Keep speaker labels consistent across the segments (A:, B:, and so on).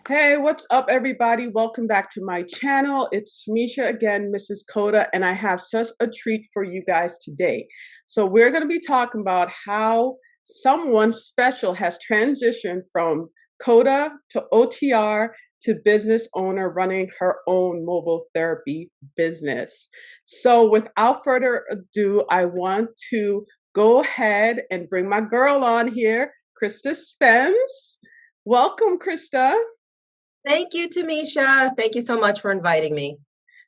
A: Hey, what's up, everybody? Welcome back to my channel. It's Misha again, Mrs. COTA, and I have such a treat for you guys today. So we're going to be talking about how someone special has transitioned from COTA to OTR to business owner running her own mobile therapy business. So without further ado, I want to go ahead and bring my girl on here, Krista Spence. Welcome, Krista.
B: Thank you, Tamisha. Thank you so much for inviting me.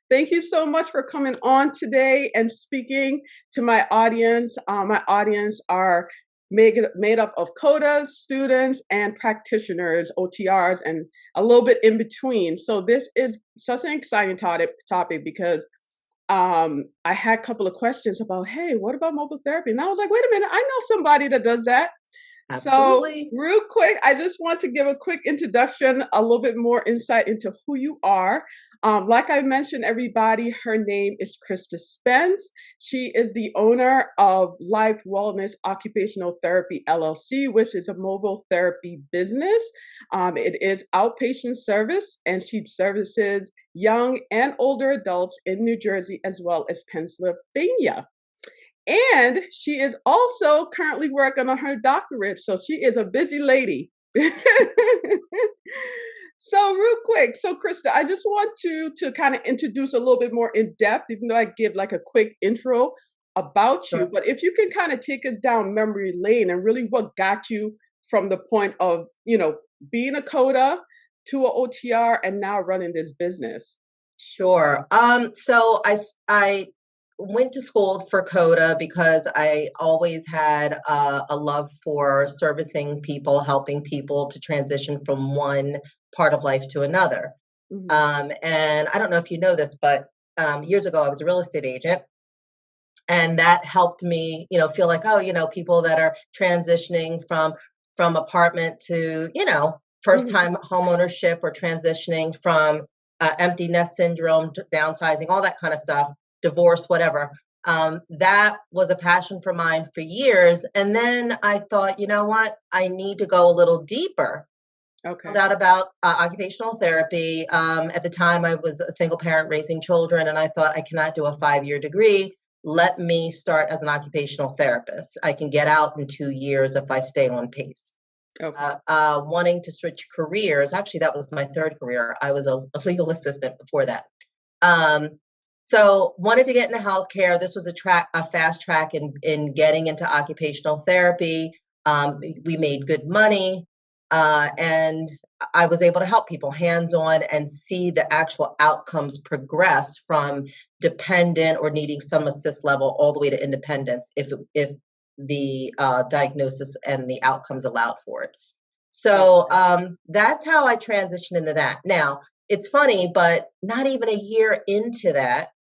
A: Thank you so much for coming on today and speaking to my audience. My audience are made up of COTAs, students, and practitioners, OTRs, and a little bit in between. So this is such an exciting topic because I had a couple of questions about, hey, what about mobile therapy? And I was like, wait a minute, I know somebody that does that. So
B: Absolutely.
A: real quick, I just want to give a quick introduction, a little bit more insight into who you are. Like I mentioned, everybody, her name is Krista Spence. She is the owner of Life Wellness Occupational Therapy LLC, which is a mobile therapy business. It is outpatient service, and she services young and older adults in New Jersey as well as Pennsylvania. And she is also currently working on her doctorate. So she is a busy lady. So real quick, so Krista, I just want to kind of introduce a little bit more in depth, even though I give like a quick intro about you.
B: Sure.
A: But if you can kind of take us down memory lane and really what got you from the point of, being a COTA to an OTR and now running this business.
B: Sure. So I went to school for COTA because I always had a love for servicing people, helping people to transition from one part of life to another.
A: Mhm.
B: And I don't know if you know this, but years ago I was a real estate agent. And that helped me, feel like, oh, people that are transitioning from apartment to, first
A: Mhm.
B: time home ownership or transitioning from empty nest syndrome, downsizing, all that kind of stuff, divorce, whatever. That was a passion for mine for years. And then I thought, you know what? I need to go a little deeper. Found
A: Okay.
B: out about occupational therapy. At the time, I was a single parent raising children, and I thought I cannot do a 5-year degree. Let me start as an occupational therapist. I can get out in 2 years if I stay on pace.
A: Okay.
B: Wanting to switch careers, actually, that was my third career. I was a legal assistant before that. Um, so wanted to get into healthcare. This was a fast track in getting into occupational therapy. We made good money, and I was able to help people hands on and see the actual outcomes progress from dependent or needing some assist level all the way to independence if the diagnosis and the outcomes allowed for it. So
A: Okay.
B: that's how I transitioned into that. Now, it's funny, but not even a year into that,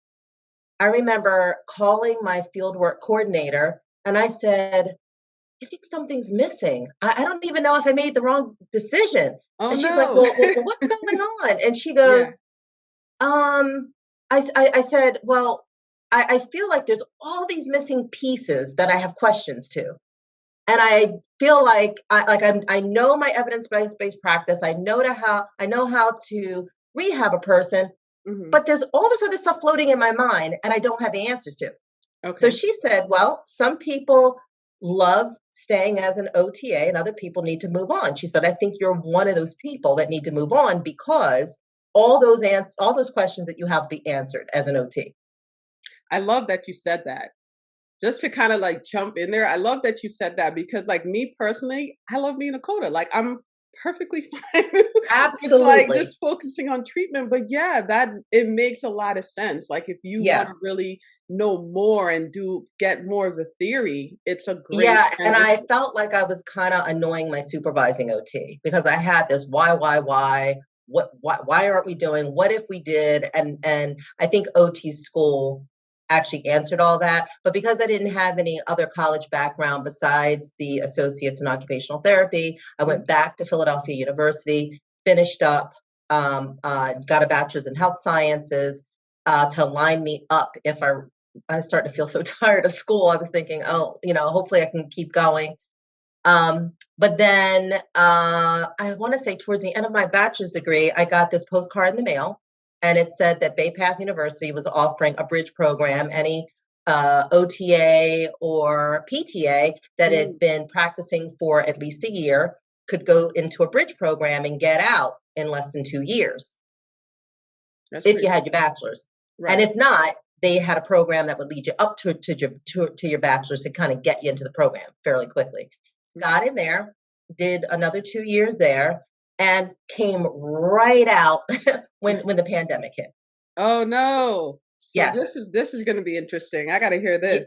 B: I remember calling my fieldwork coordinator and I said, I think something's missing. I don't even know if I made the wrong decision.
A: Oh
B: And she's like,
A: no.
B: well, what's going on? And she
A: Yeah.
B: goes, I said, well, I feel like there's all these missing pieces that I have questions to. And I feel like I know my evidence-based practice. I know how to rehab a person,
A: Mhm.
B: but there's all this other stuff floating in my mind and I don't have the answers to. So
A: Okay.
B: she said, well, some people love staying as an OTA and other people need to move on. She said, I think you're one of those people that need to move on because all those questions that you have be answered as an OT.
A: I love that you said that. Just to kind of like jump in there, I love that you said that because, like, me personally, I love being a coder. Like, I'm perfectly fine with like
B: Absolutely.
A: just focusing on treatment. But yeah, that it makes a lot of sense. Like, if you want
B: Yeah.
A: to really know more and do get more of the theory, it's a great
B: Yeah, and I
A: transition.
B: felt like I was kind of annoying my supervising OT because I had this why, why aren't we doing? What if we did? And I think OT school actually answered all that, but because I didn't have any other college background besides the associates in occupational therapy, I
A: Mhm.
B: went back to Philadelphia University, finished up, got a bachelor's in health sciences to line me up if I started to feel so tired of school. I was thinking, oh, hopefully I can keep going. But then I want to say towards the end of my bachelor's degree, I got this postcard in the mail, and it said that Bay Path University was offering a bridge program. Any OTA or PTA that had been practicing for at least a year could go into a bridge program and get out in less than 2 years if you had your bachelor's. Right. And if not, they had a program that would lead you up to your bachelor's to kind of get you into the program fairly quickly. Got in there, did another 2 years there, and came right out when the pandemic hit.
A: Oh no. So
B: yeah.
A: This is going to be interesting. I got to hear this.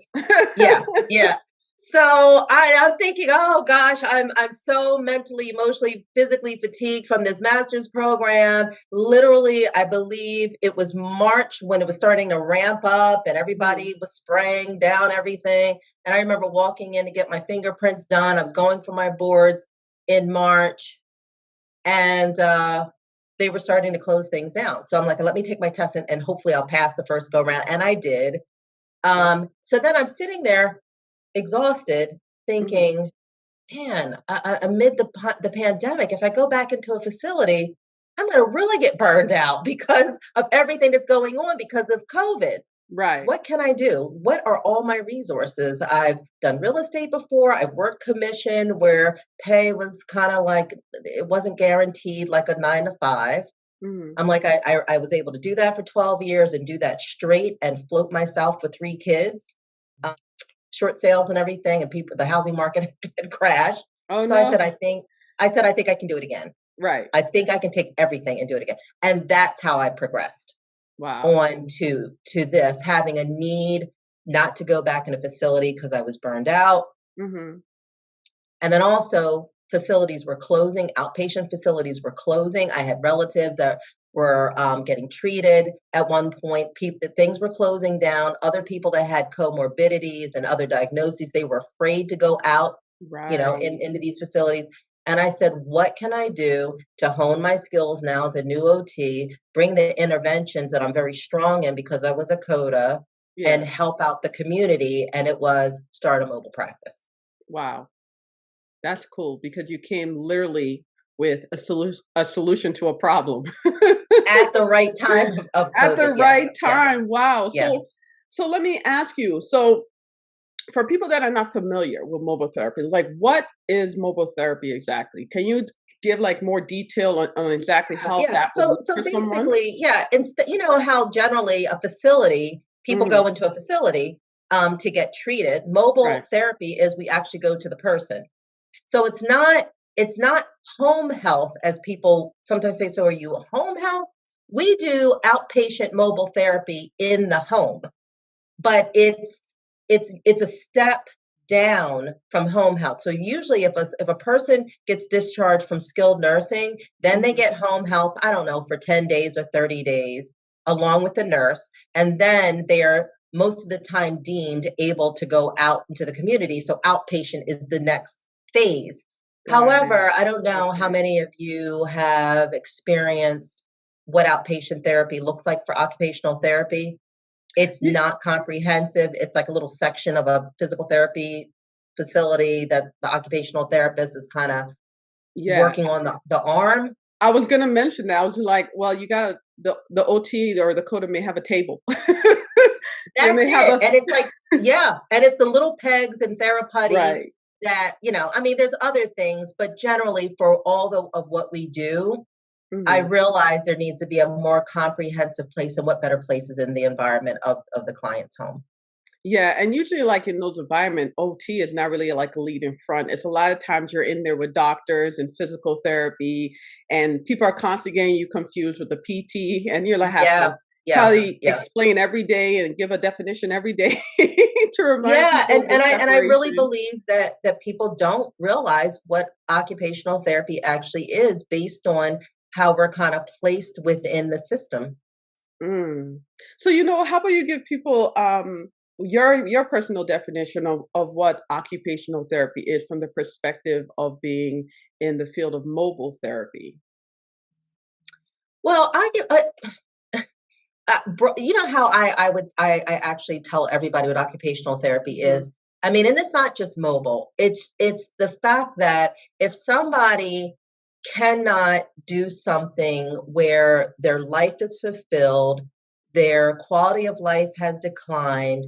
B: Yeah. So I'm thinking, oh gosh, I'm so mentally, emotionally, physically fatigued from this master's program. Literally, I believe it was March when it was starting to ramp up and everybody was spraying down everything. And I remember walking in to get my fingerprints done. I was going for my boards in March, and they were starting to close things down. So I'm like, let me take my test and hopefully I'll pass the first go round. And I did. So then I'm sitting there exhausted, thinking, man, amid the pandemic, if I go back into a facility, I'm going to really get burned out because of everything that's going on because of COVID.
A: Right.
B: What can I do? What are all my resources? I've done real estate before. I've worked commission where pay was kind of like, it wasn't guaranteed like a 9 to 5. I'm like, I was able to do that for 12 years and do that straight and float myself with 3 kids. Short sales and everything, and the housing market had crashed.
A: Oh,
B: so
A: no.
B: I said, I think I can do it again.
A: Right.
B: I think I can take everything and do it again. And that's how I progressed.
A: Wow.
B: On to this, having a need not to go back in a facility because I was burned out. And then also facilities were closing, outpatient facilities were closing. I had relatives that were getting treated at one point. Things were closing down. Other people that had comorbidities and other diagnoses, they were afraid to go out, into these facilities. And I said, what can I do to hone my skills now as a new OT, bring the interventions that I'm very strong in because I was a COTA, and help out the community? And it was start a mobile practice.
A: Wow. That's cool because you came literally with a solution to a problem
B: at the right time of COVID.
A: At the right time. Wow. So let me ask you. So for people that are not familiar with mobile therapy, like what is mobile therapy exactly? Can you give like more detail on exactly how that
B: so basically, you know how generally a facility, people go into a facility to get treated. Mobile therapy is we actually go to the person. So it's not home health as people sometimes say. So are you home health? We do outpatient mobile therapy in the home, but it's a step down from home health. So usually if a person gets discharged from skilled nursing, then they get home health, I don't know, for 10 days or 30 days along with the nurse. And then they are most of the time deemed able to go out into the community. So outpatient is the next phase. However, I don't know how many of you have experienced what outpatient therapy looks like for occupational therapy. It's not comprehensive. It's like a little section of a physical therapy facility that the occupational therapist is kind of working on the arm.
A: I was going to mention that. I was like, well, you got the OT or the COTA may have a table.
B: That's it. And it's like, and it's the little pegs and therapy that, I mean, there's other things, but generally for all of what we do, I realize there needs to be a more comprehensive place, and what better places in the environment of the client's home.
A: Yeah, and usually like in those environments, OT is not really like a lead in front. It's a lot of times you're in there with doctors and physical therapy, and people are constantly getting you confused with the PT, and you're like have to probably explain every day and give a definition every day to remind people.
B: And I really believe that people don't realize what occupational therapy actually is based on how we're kind of placed within the system.
A: So, how about you give people your personal definition of what occupational therapy is from the perspective of being in the field of mobile therapy?
B: Well, you know how I actually tell everybody what occupational therapy is. I mean, and it's not just mobile. It's the fact that if somebody cannot do something where their life is fulfilled, their quality of life has declined,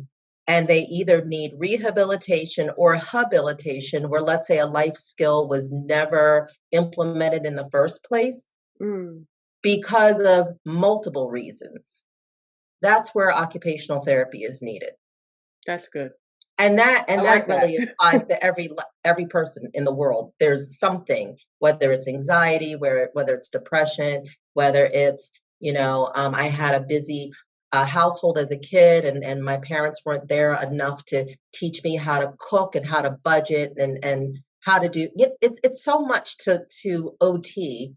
B: and they either need rehabilitation or habilitation, where let's say a life skill was never implemented in the first place
A: Mm,
B: because of multiple reasons. That's where occupational therapy is needed.
A: that's good.
B: And
A: I
B: that
A: like that.
B: really applies to every person in the world. There's something, whether it's anxiety, whether it's depression, whether it's, I had a busy household as a kid, and my parents weren't there enough to teach me how to cook and how to budget and how to do it. It's so much to OT.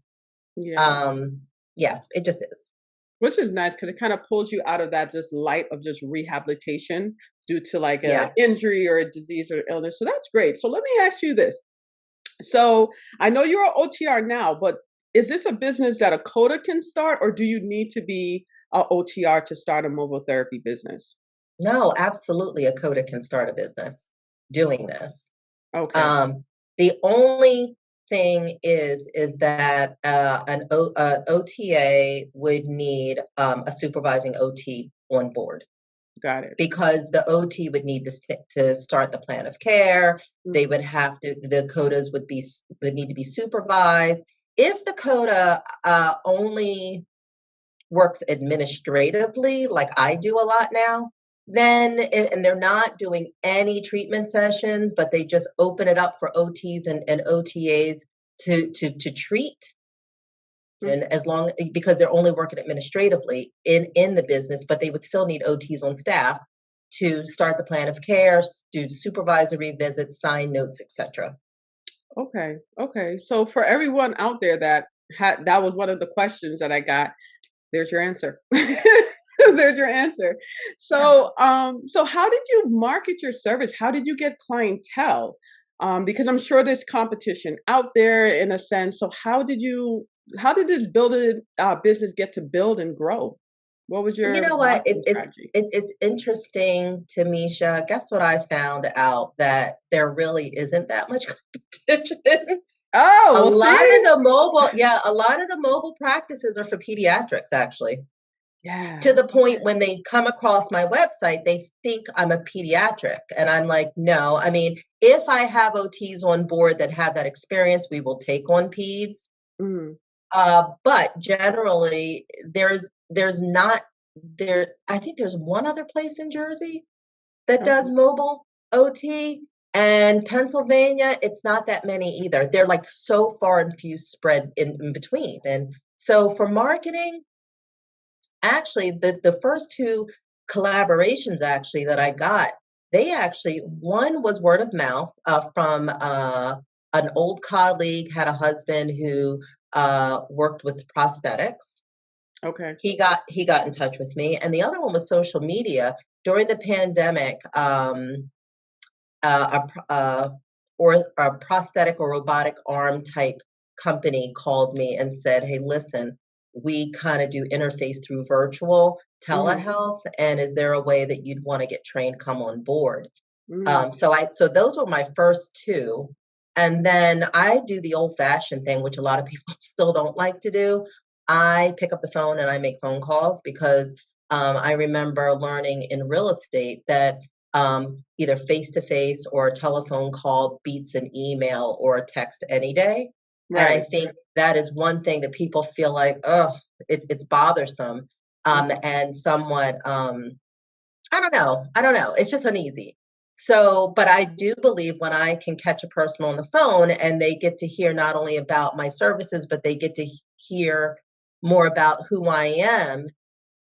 A: Yeah.
B: Um, yeah, it just is.
A: Which is nice because it kind of pulls you out of that just light of just rehabilitation due to like a
B: Yeah.
A: injury or a disease or illness. So that's great. So let me ask you this. So I know you're an OTR now, but is this a business that a COTA can start, or do you need to be a OTR to start a mobile therapy business?
B: No, absolutely. A CODA can start a business doing this.
A: Okay,
B: Um, the only thing is that an OTA would need a supervising OT on board
A: got it.
B: because the OT would need to start the plan of care.
A: Mm,
B: They would have to, the CODAs would need to be supervised. If the CODA only works administratively, like I do a lot now, then and they're not doing any treatment sessions, but they just open it up for OTs and OTAs to treat.
A: mm.
B: And as long because they're only working administratively in the business, but they would still need OTs on staff to start the plan of care, do supervisory visits, sign notes, etc.
A: Okay, okay. So for everyone out there that had that was one of the questions that I got. There's your answer. There's your answer.
B: Yeah.
A: So how did you market your service? How did you get clientele? Because I'm sure there's competition out there in a sense. So how did this building business get to build and grow? What was
B: You
A: your
B: know what?
A: marketing strategy?
B: It's interesting, Tamisha. Guess what I found out that there really isn't that much competition.
A: Oh,
B: A
A: well,
B: lot
A: see?
B: of the mobile, yeah, a lot of the mobile practices are for pediatrics, actually. To
A: Yeah.
B: the point when they come across my website, they think I'm a pediatric. And I'm like, no. I mean, if I have OTs on board that have that experience, we will take on peds.
A: Mm,
B: But generally, there's not there. I think there's one other place in Jersey that does
A: okay.
B: mobile OT, and Pennsylvania, it's not that many either. They're like so far and few spread in between. And so for marketing, actually, the first two collaborations actually that I got, they actually one was word of mouth from an old colleague had a husband who worked with prosthetics.
A: Okay.
B: He got in touch with me, and the other one was social media during the pandemic. Or a prosthetic or robotic arm type company called me and said, "Hey, listen, we kind of do interface through virtual
A: Mm,
B: telehealth, and is there a way that you'd want to get trained, come on board?"
A: mm,
B: So those were my first two, and then I do the old fashioned thing, which a lot of people still don't like to do. I pick up the phone and I make phone calls because I remember learning in real estate that either face to face or a telephone call beats an email or a text any day. And I
A: right.
B: think that is one thing that people feel like, oh, it's bothersome
A: Mm,
B: and somewhat I don't know. It's just uneasy. So, but I do believe when I can catch a person on the phone and they get to hear not only about my services, but they get to hear more about who I am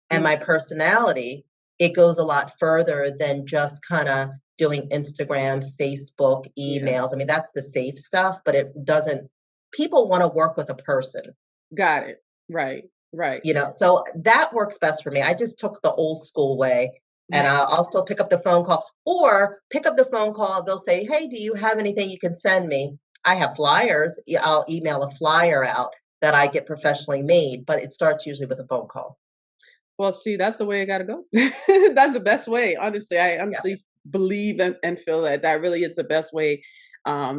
B: and
A: mm,
B: my personality, it goes a lot further than just kind of doing Instagram, Facebook,
A: yeah.
B: emails. I mean, that's the safe stuff, but it doesn't, people want to work with a person,
A: Got it. Right. Right.
B: so that works best for me. I just took the old school way, and I'll still pick up the phone call or pick up the phone call. They'll say, "Hey, do you have anything you can send me?" I have flyers. I'll email a flyer out that I get professionally made, but it starts usually with a phone call.
A: Well, see, that's the way it gotta go. That's the best way, honestly. I
B: Yeah.
A: honestly believe and feel that that really is the best way,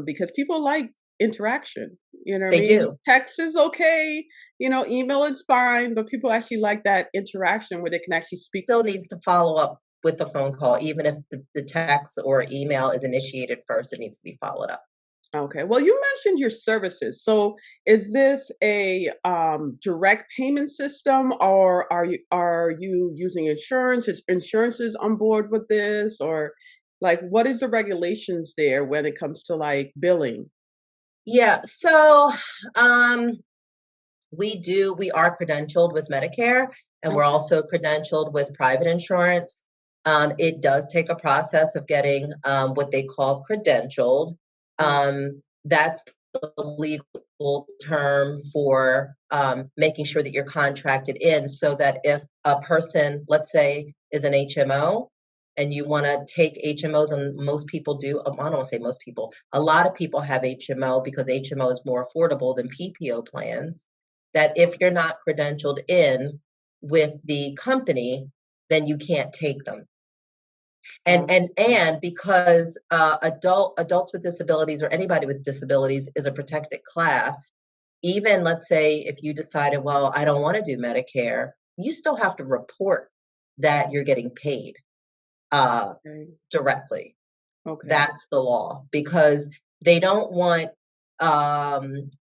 A: because people like interaction. You know what I
B: They
A: mean?
B: do.
A: Text is okay, email is fine, but people actually like that interaction where they can actually speak.
B: Still needs to follow up with a phone call, even if the text or email is initiated first, it needs to be followed up.
A: Okay. Well, you mentioned your services. So, is this a direct payment system, or are you using insurance? Is insurances on board with this, or like what is the regulations there when it comes to like billing?
B: Yeah, so um, we are credentialed with Medicare, and we're
A: Okay.
B: also credentialed with private insurance. It does take a process of getting what they call credentialed.
A: Mm.
B: That's the legal term for making sure that you're contracted in, so that if a person, let's say, is an HMO and you want to take HMOs, and most people do, I don't want to say most people, a lot of people have HMO because HMO is more affordable than PPO plans, that if you're not credentialed in with the company, then you can't take them. And
A: Oh,
B: and and because adults with disabilities or anybody with disabilities is a protected class, even let's say if you decided, well, I don't want to do Medicare, you still have to report that you're getting paid uh,
A: okay.
B: directly.
A: Okay.
B: That's the law, because they don't want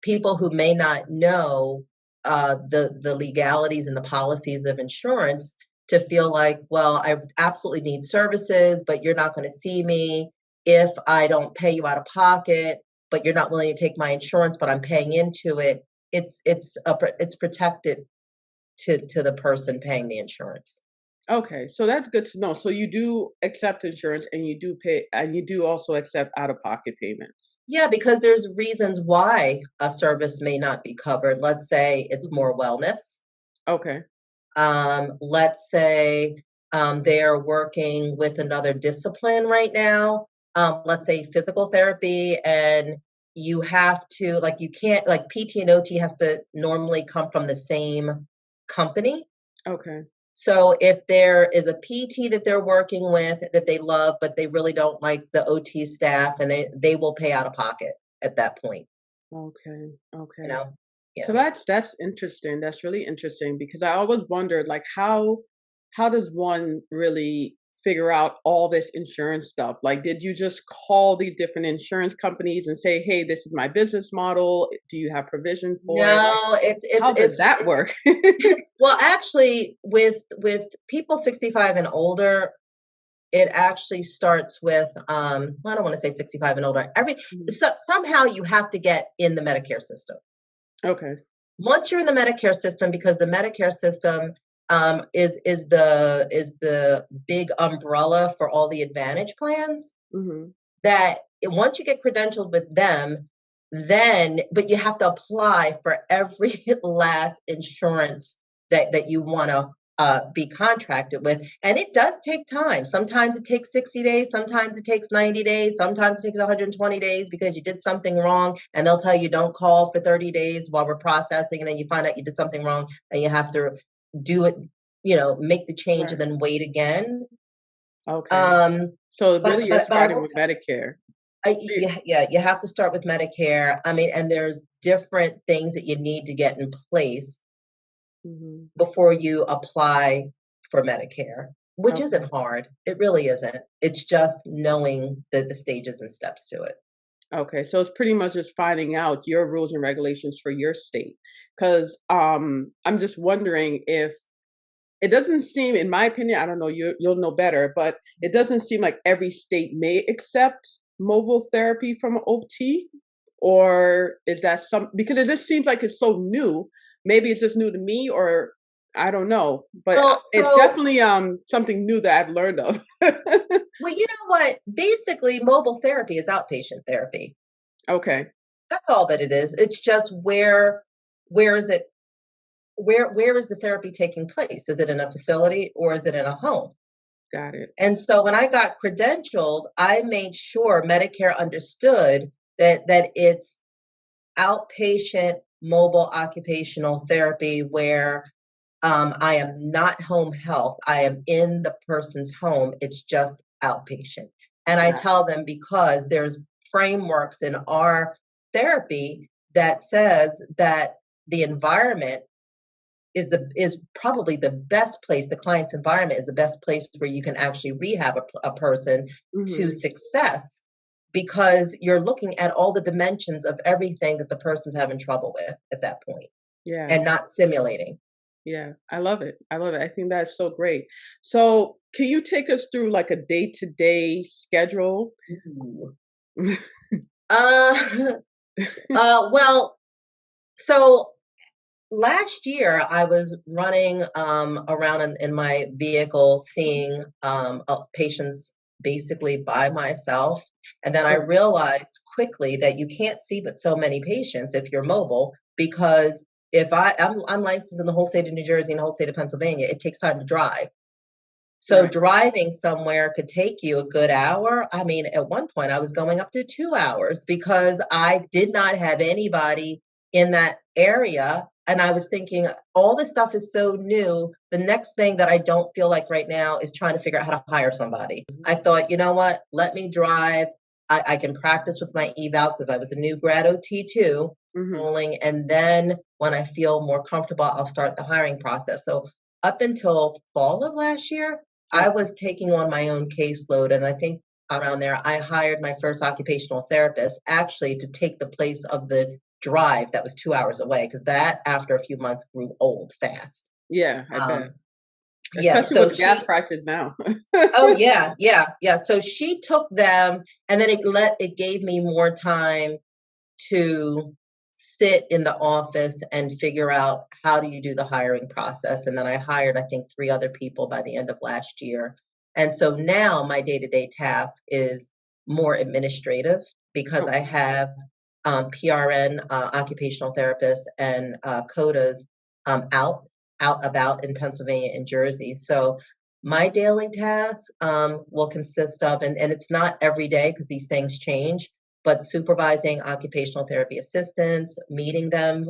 B: people who may not know the legalities and the policies of insurance to feel like, well, I absolutely need services, but you're not going to see me if I don't pay you out of pocket, but you're not willing to take my insurance, but I'm paying into it. It's protected to the person paying the insurance.
A: Okay. So that's good to know. So you do accept insurance and you do pay and you do also accept out of pocket payments.
B: Yeah, because there's reasons why a service may not be covered. Let's say it's
A: Mhm.
B: more wellness.
A: Okay.
B: Let's say they are working with another discipline right now. Let's say physical therapy, and you have to, like, you can't, like, PT and OT has to normally come from the same company.
A: Okay.
B: So if there is a PT that they're working with that they love, but they really don't like the OT staff, and they will pay out of pocket at that point,
A: Okay.
B: you
A: Okay.
B: know?
A: So
B: Yeah.
A: that's interesting. That's really interesting because I always wondered like how does one really figure out all this insurance stuff? Like did you just call these different insurance companies and say, "Hey, this is my business model. Do you have provision for it?" Like
B: No,
A: how does that work?
B: well, actually, with people 65 and older, it actually starts with I don't want to say 65 and older.
A: Mhm.
B: Somehow you have to get in the Medicare system.
A: Okay.
B: Once you're in the Medicare system, because the Medicare system is the big umbrella for all the Advantage plans.
A: Mhm.
B: Once you get credentialed with them, then but you have to apply for every last insurance that you want to be contracted with, and it does take time. Sometimes it takes 60 days, sometimes it takes 90 days, sometimes it takes 120 days because you did something wrong, and they'll tell you don't call for 30 days while we're processing, and then you find out you did something wrong and you have to do it, make the change and
A: Right.
B: then wait again.
A: Okay.
B: um
A: So it
B: but
A: really is
B: but but I
A: starting
B: will
A: with Medicare. Ye-
B: yeah, you have to start with Medicare. I mean, and there's different things that you need to get in place
A: Mhm.
B: before you apply for Medicare, which
A: Okay.
B: isn't hard. It really isn't. It's just knowing the stages and steps to it.
A: Okay, so it's pretty much just finding out your rules and regulations for your state. Because I'm just wondering if it doesn't seem, in my opinion, I don't know, you'll know better, but it doesn't seem like every state may accept mobile therapy from OT, or is that some because it just seems like it's so new. Maybe it's just new to me, or I don't know, but
B: Well,
A: it's
B: so
A: definitely something new that I've learned of.
B: well, you know what? Basically, mobile therapy is outpatient therapy.
A: Okay,
B: That's all that it is. It's just where is it where is the therapy taking place? Is it in a facility or is it in a home?
A: got it.
B: And so when I got credentialed, I made sure Medicare understood that it's outpatient mobile occupational therapy where I am not home health. I am in the person's home. It's just outpatient. And I
A: Yeah.
B: tell them because there's frameworks in our therapy that says that the environment is probably the best place. The client's environment is the best place where you can actually rehab a person to
A: Hmm.
B: success, because you're looking at all the dimensions of everything that the person's having trouble with at that point,
A: Yeah.
B: and not simulating.
A: Yeah. I love it. I love it. I think that's so great. So, can you take us through like a day-to-day schedule?
B: Ooh. Uh, well, so last year I was running around in my vehicle seeing patients basically by myself. And then I
A: Okay.
B: realized quickly that you can't see but so many patients if you're mobile, because if I'm licensed in the whole state of New Jersey and the whole state of Pennsylvania, it takes time to drive. So
A: Right.
B: driving somewhere could take you a good hour. I mean, at one point I was going up to 2 hours because I did not have anybody in that area. And I was thinking, all this stuff is so new. The next thing that I don't feel like right now is trying to figure out how to hire somebody. I thought, you know what? Let me drive. I can practice with my evals because I was a new grad OT too,
A: Hmm.
B: and then when I feel more comfortable, I'll start the hiring process. So up until fall of last year, I
A: Okay.
B: was taking on my own caseload, and I think around there, I hired my first occupational therapist actually to take the place of the drive that was 2 hours away, because that, after a few months, grew old fast.
A: Yeah, I bet.
B: Um, yeah,
A: Especially
B: so
A: with gas
B: she,
A: prices now.
B: oh yeah, yeah, yeah. So she took them, and then it gave me more time to sit in the office and figure out how do you do the hiring process. And then I hired, I think, 3 other people by the end of last year. And so now my day-to-day task is more administrative, because I
A: Okay.
B: have PRN, occupational therapists, and COTAs out about in Pennsylvania and Jersey. So my daily task will consist of, and it's not every day because these things change, but supervising occupational therapy assistants, meeting them,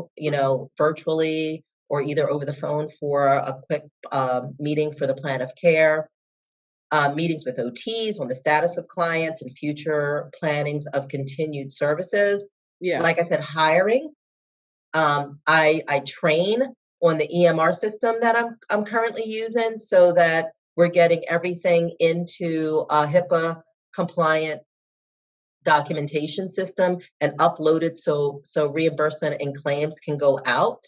B: virtually or either over the phone for a quick meeting for the plan of care, meetings with OTs on the status of clients and future plannings of continued services.
A: Yeah.
B: Like I said, hiring. I train on the EMR system that I'm currently using, so that we're getting everything into a HIPAA compliant documentation system and upload it, so reimbursement and claims can go out.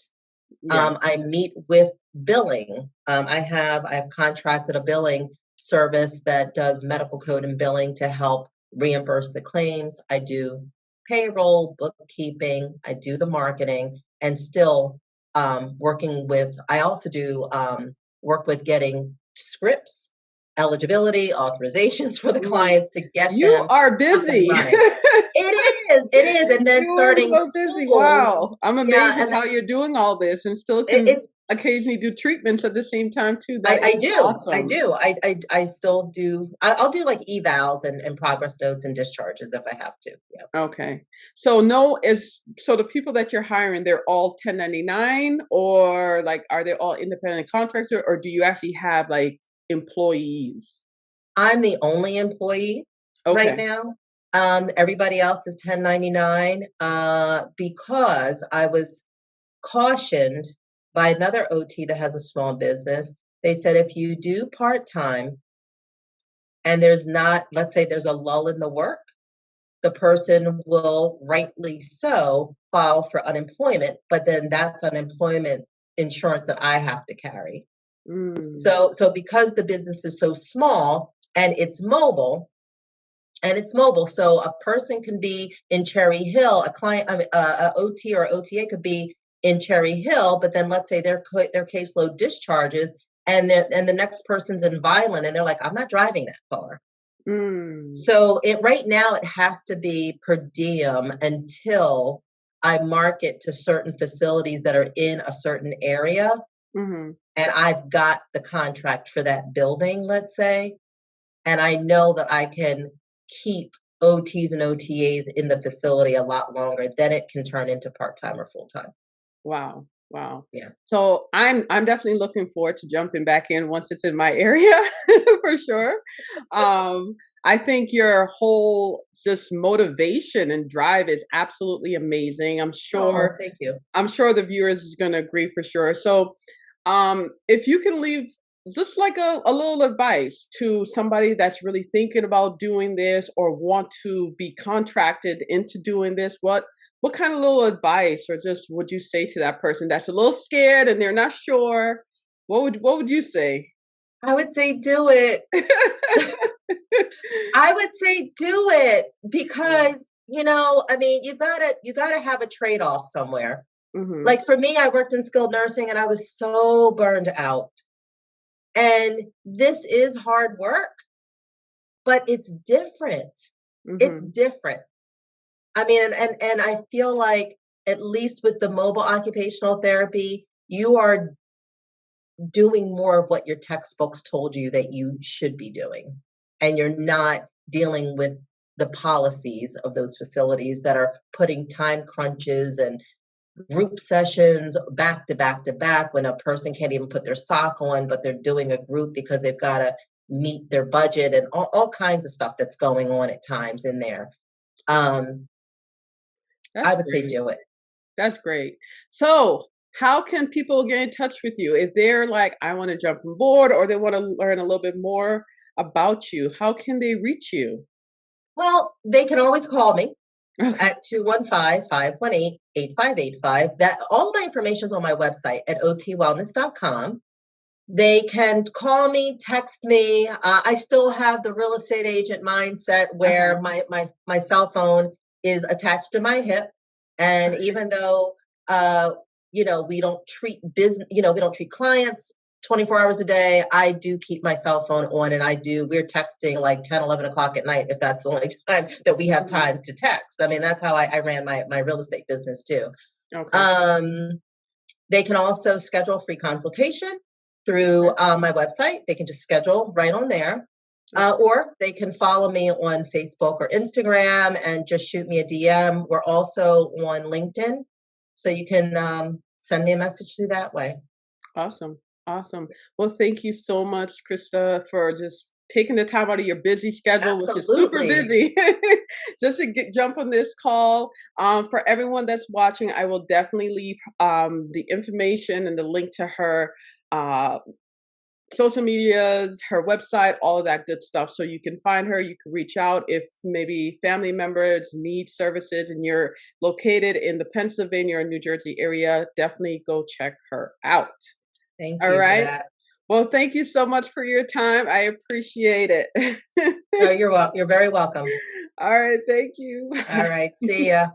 A: Yeah.
B: I meet with billing. I have contracted a billing service that does medical code and billing to help reimburse the claims. I do payroll, bookkeeping, I do the marketing, and still working with. I also do work with getting scripts, eligibility, authorizations for the
A: Mm.
B: clients to get
A: You
B: them
A: are
B: up and
A: busy.
B: running. It is, and then
A: You are
B: starting
A: so busy.
B: school.
A: Wow. I'm
B: Yeah,
A: amazed at
B: and
A: how you're doing all this and still
B: it,
A: can
B: it
A: occasionally do treatments at the same time too. That
B: I
A: is
B: do. I
A: awesome.
B: do. I still do. I'll do like evals and progress notes and discharges if I have to. Yeah.
A: Okay. So no is so the people that you're hiring, they're all 1099, or like are they all independent contractors, or do you actually have like employees?
B: I'm the only employee right
A: Okay.
B: now. Everybody else is 1099, because I was cautioned by another OT that has a small business. They said if you do part time and there's not, let's say there's a lull in the work, the person will rightly so file for unemployment, but then that's unemployment insurance that I have to carry.
A: Mm.
B: So because the business is so small and it's mobile, so a person can be in Cherry Hill, a client, a OT or OTA could be in Cherry Hill, but then let's say their caseload discharges, and the next person's in Violent, and they're like, I'm not driving that far.
A: Mm.
B: So right now it has to be per diem until I market to certain facilities that are in a certain area,
A: Mhm.
B: and I've got the contract for that building, let's say, and I know that I can keep OTs and OTAs in the facility a lot longer, then it can turn into part-time or full-time.
A: Wow. Wow.
B: Yeah.
A: So I'm definitely looking forward to jumping back in once it's in my area for sure. Um, I think your whole just motivation and drive is absolutely amazing.
B: Oh, thank you.
A: I'm sure the viewers is going to agree for sure. So, if you can leave just like a little advice to somebody that's really thinking about doing this or want to be contracted into doing this, what kind of little advice or just would you say to that person that's a little scared and they're not sure? What would you say?
B: I would say do it. I would say do it
A: Yeah.
B: because, I mean, you gotta have a trade-off somewhere.
A: Mhm.
B: Like for me, I worked in skilled nursing and I was so burned out. And this is hard work, but it's different. It's
A: Mhm.
B: different. I mean, and I feel like at least with the mobile occupational therapy, you are doing more of what your textbooks told you that you should be doing. And you're not dealing with the policies of those facilities that are putting time crunches and group sessions back to back to back when a person can't even put their sock on, but they're doing a group because they've got to meet their budget and all kinds of stuff that's going on at times in there. Um, I
A: That's
B: would say
A: great.
B: do it.
A: That's great. So, how can people get in touch with you if they're like, I want to jump on board or they want to learn a little bit more about you? How can they reach you?
B: Well, they can always call me
A: Okay.
B: at 215-518-8585. That all of my information is on my website at otwellness.com. They can call me, text me. I still have the real estate agent mindset where
A: Uh-huh.
B: my cell phone is attached to my hip. And even though we don't treat business, we don't treat clients 24 hours a day, I do keep my cell phone on and we're texting like 10, 11 o'clock at night if that's the only time that we have
A: Mhm.
B: time to text. I mean, that's how I ran my real estate business too.
A: Okay.
B: Um, they can also schedule a free consultation through
A: Okay.
B: my website. They can just schedule right on there.
A: Okay.
B: Or they can follow me on Facebook or Instagram and just shoot me a DM. We're also on LinkedIn. So you can send me a message through that way.
A: Awesome. Awesome. Well, thank you so much, Krista, for just taking the time out of your busy schedule, which is super
B: Absolutely.
A: busy, just to jump on this call. For everyone that's watching, I will definitely leave the information and the link to her uh, social medias, her website, all of that good stuff. So you can find her. You can reach out if maybe family members need services and you're located in the Pennsylvania or New Jersey area. Definitely go check her out.
B: Thank
A: All
B: you for
A: right.
B: that.
A: Well, thank you so much for your time. I appreciate it.
B: Oh, you're very welcome.
A: All right. Thank you.
B: All right. See ya.